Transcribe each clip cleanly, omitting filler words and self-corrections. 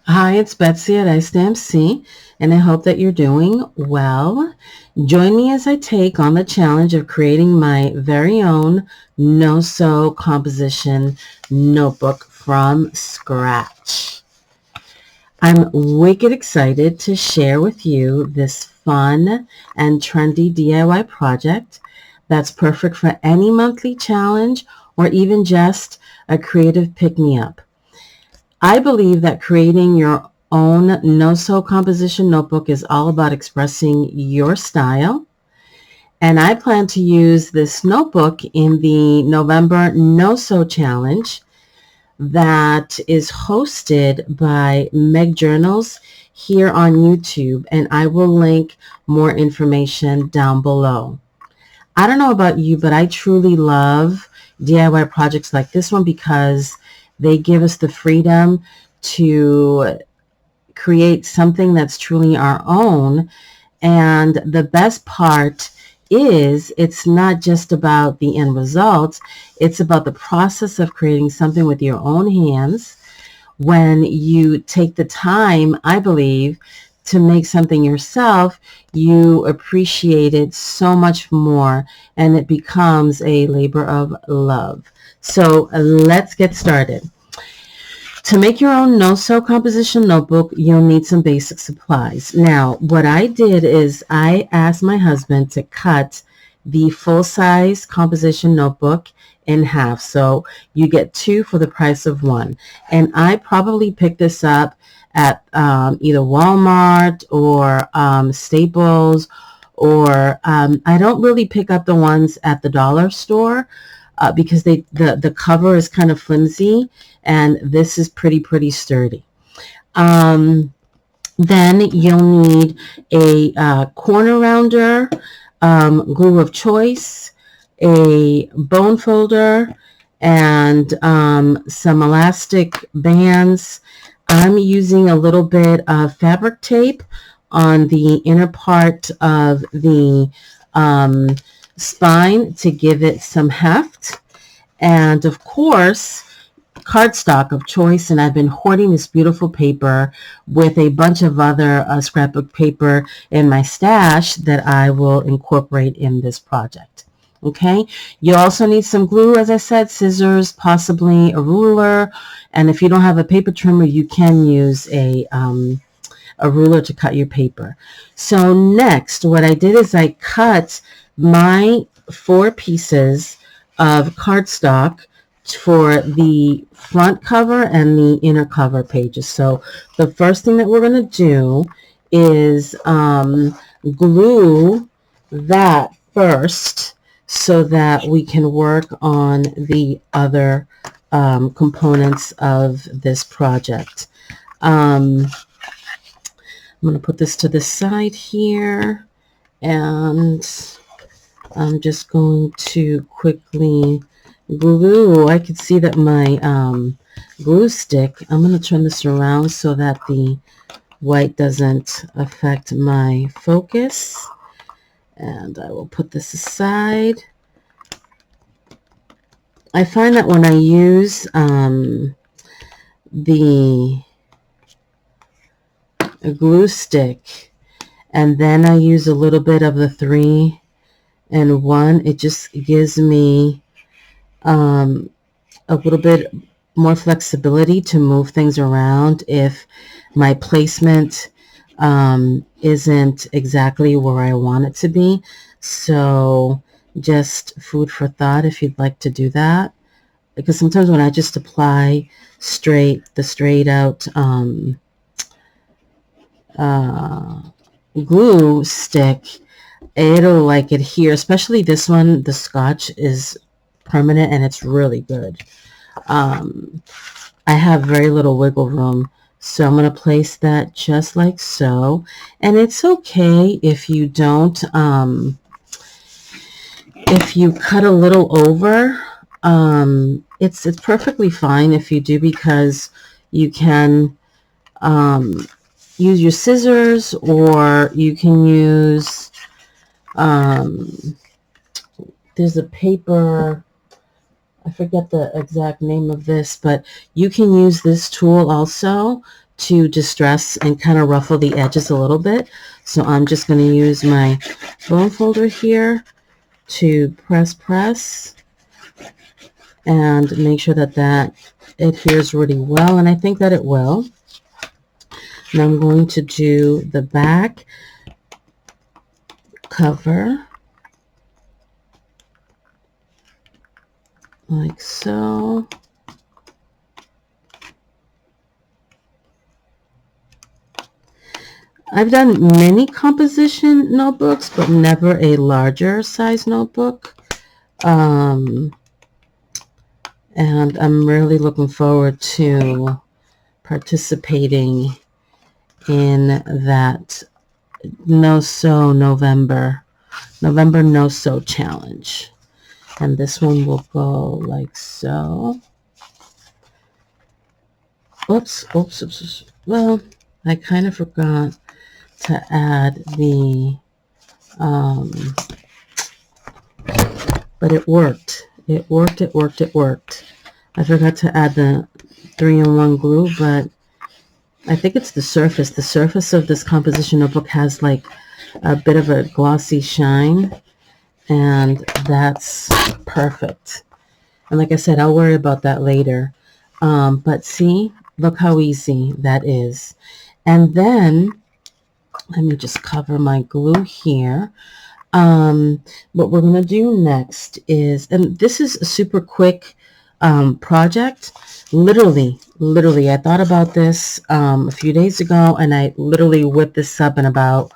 Hi, it's Betsy at ISTAMC, and I hope that you're doing well. Join me as I take on the challenge of creating my very own no-sew composition notebook from scratch. I'm wicked excited to share with you this fun and trendy DIY project that's perfect for any monthly challenge or even just a creative pick-me-up. I believe that creating your own no-sew composition notebook is all about expressing your style. And I plan to use this notebook in the November No-Sew Challenge that is hosted by Meg Journals here on YouTube. And I will link more information down below. I don't know about you, but I truly love DIY projects like this one because they give us the freedom to create something that's truly our own. And the best part is it's not just about the end result. It's about the process of creating something with your own hands. When you take the time, I believe, to make something yourself, you appreciate it so much more and it becomes a labor of love. So let's get started. To make your own no-sew composition notebook, you'll need some basic supplies. Now, what I did is I asked my husband to cut the full-size composition notebook in half. So you get two for the price of one. And I probably picked this up at either Walmart or Staples, or I don't really pick up the ones at the dollar store because the cover is kind of flimsy, and this is pretty sturdy. Then you'll need a corner rounder, glue of choice, a bone folder, and some elastic bands. I'm using a little bit of fabric tape on the inner part of the spine to give it some heft. And of course, cardstock of choice, and I've been hoarding this beautiful paper with a bunch of other scrapbook paper in my stash that I will incorporate in this project. Okay, you also need some glue, as I said, scissors, possibly a ruler, and if you don't have a paper trimmer, you can use a ruler to cut your paper. So next, what I did is I cut my 4 pieces of cardstock for the front cover and the inner cover pages. So the first thing that we're going to do is glue that first so that we can work on the other components of this project. I'm going to put this to the side here, and I'm just going to quickly glue. I can see that my glue stick, I'm going to turn this around so that the white doesn't affect my focus. And I will put this aside. I find that when I use the glue stick and then I use a little bit of the 3-in-1, it just gives me a little bit more flexibility to move things around if my placement isn't exactly where I want it to be. So just food for thought if you'd like to do that, because sometimes when I just apply the straight out glue stick, it'll like adhere, especially this one. The scotch is permanent and it's really good. I have very little wiggle room, so I'm going to place that just like so. And it's okay if you don't, if you cut a little over, it's perfectly fine if you do, because you can use your scissors, or you can use, there's a paper, I forget the exact name of this, but you can use this tool also to distress and kind of ruffle the edges a little bit. So I'm just going to use my bone folder here to press and make sure that that adheres really well, and I think that it will. And I'm going to do the back cover like so. I've done many composition notebooks, but never a larger size notebook. And I'm really looking forward to participating in that No-Sew November No-Sew challenge. And this one will go like so. Oops. Well, I kind of forgot to add the, but it worked. It worked. I forgot to add the 3-in-1 glue, but I think it's the surface. The surface of this composition notebook has like a bit of a glossy shine, and that's perfect. And like I said, I'll worry about that later. But see, look how easy that is. And then let me just cover my glue here. What we're going to do next is, and this is a super quick project. Literally, I thought about this a few days ago, and I literally whipped this up in about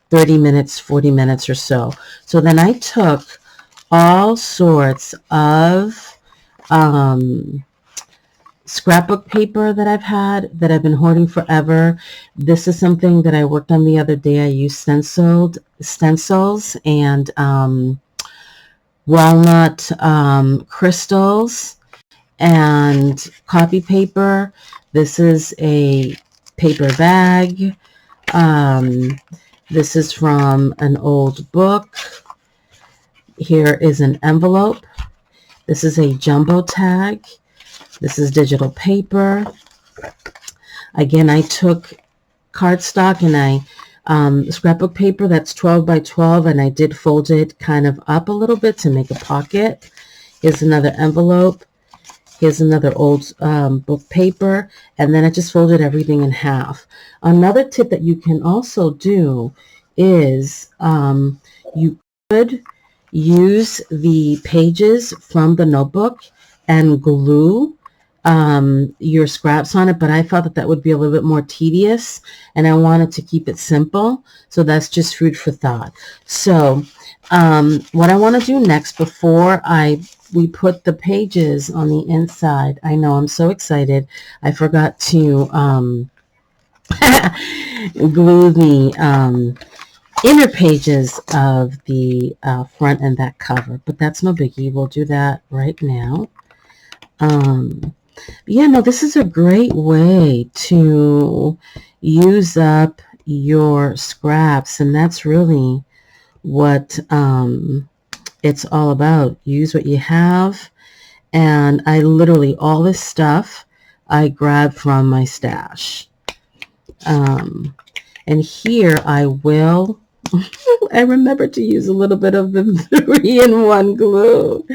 30 minutes, 40 minutes or so. So then I took all sorts of scrapbook paper that I've been hoarding forever. This is something that I worked on the other day. I used stencils and walnut crystals and copy paper. This is a paper bag. This is from an old book. Here is an envelope. This is a jumbo tag. This is digital paper. Again, I took cardstock and I scrapbook paper that's 12 by 12, and I did fold it kind of up a little bit to make a pocket. Here's another envelope. Here's another old book paper, and then I just folded everything in half. Another tip that you can also do is you could use the pages from the notebook and glue your scraps on it, but I thought that that would be a little bit more tedious, and I wanted to keep it simple. So that's just food for thought. So what I want to do next before we put the pages on the inside, I know I'm so excited. I forgot to glue the inner pages of the front and back cover, but that's no biggie. We'll do that right now. Yeah, no, this is a great way to use up your scraps, and that's really what it's all about. Use what you have. And I literally, all this stuff I grabbed from my stash. And here I will, I remember to use a little bit of the 3-in-1 glue.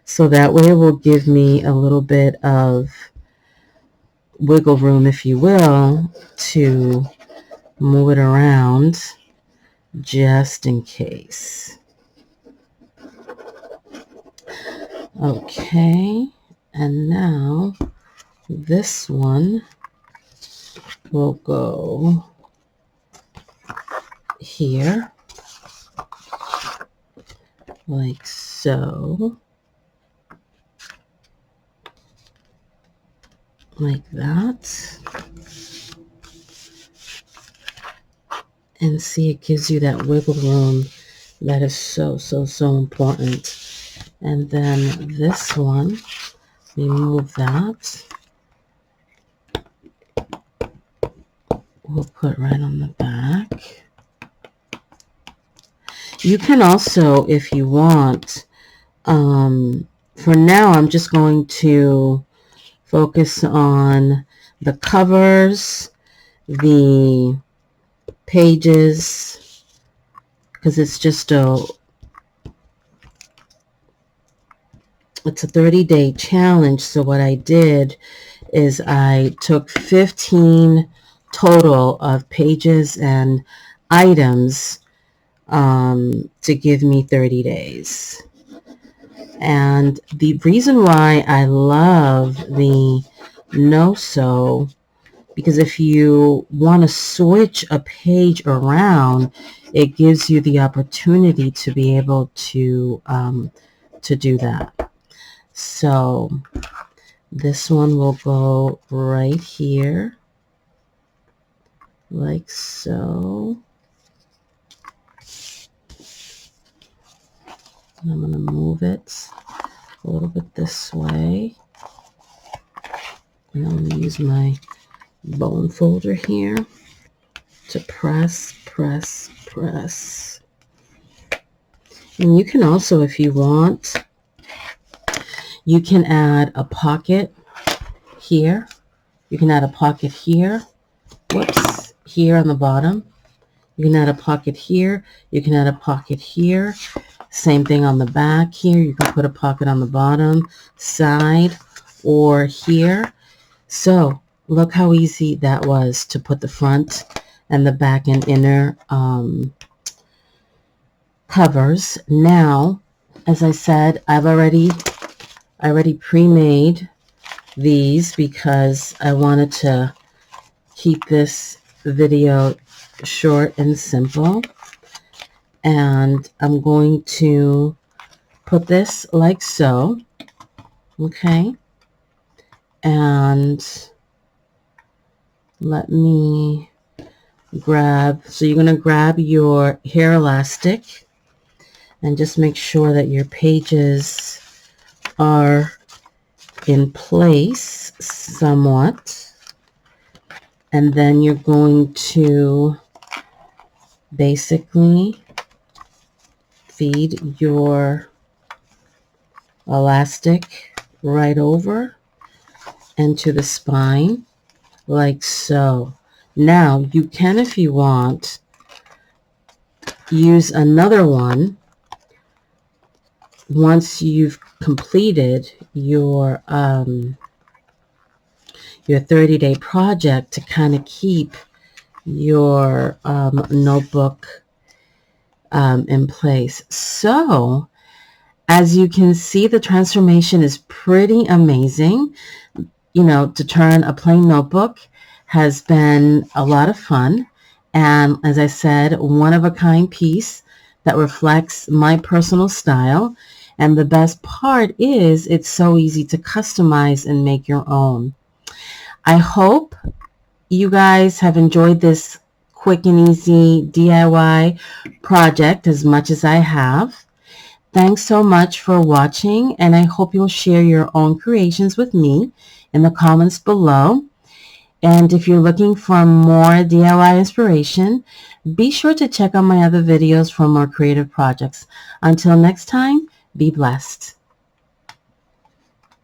So that way it will give me a little bit of wiggle room, if you will, to move it around just in case. Okay, and now this one will go here, like so. Like that. And see, it gives you that wiggle room that is so important. And then this one, we move that. We'll put right on the back. You can also, if you want, for now I'm just going to focus on the covers, the pages, because it's a 30-day challenge. So what I did is I took 15 total of pages and items to give me 30 days. And the reason why I love the no-sew, because if you want to switch a page around, it gives you the opportunity to be able to do that. So this one will go right here, like so. And I'm going to move it a little bit this way. And I'm going to use my bone folder here to press. And you can also, if you want, you can add a pocket here. You can add a pocket here. Whoops, here on the bottom. You can add a pocket here. You can add a pocket here. Same thing on the back here. You can put a pocket on the bottom side or here. So look how easy that was to put the front and the back and inner covers. Now, as I said, I already pre-made these because I wanted to keep this video short and simple. And I'm going to put this like so, okay? And let me grab, so you're going to grab your hair elastic and just make sure that your pages are in place somewhat. And then you're going to basically feed your elastic right over into the spine like so. Now you can, if you want, use another one once you've completed your 30-day project to kind of keep your notebook in place. So as you can see, the transformation is pretty amazing. You know, to turn a plain notebook has been a lot of fun. And as I said, one-of-a-kind piece that reflects my personal style. And the best part is it's so easy to customize and make your own. I hope you guys have enjoyed this quick and easy DIY project as much as I have. Thanks so much for watching, and I hope you'll share your own creations with me in the comments below. And if you're looking for more DIY inspiration, be sure to check out my other videos for more creative projects. Until next time, be blessed.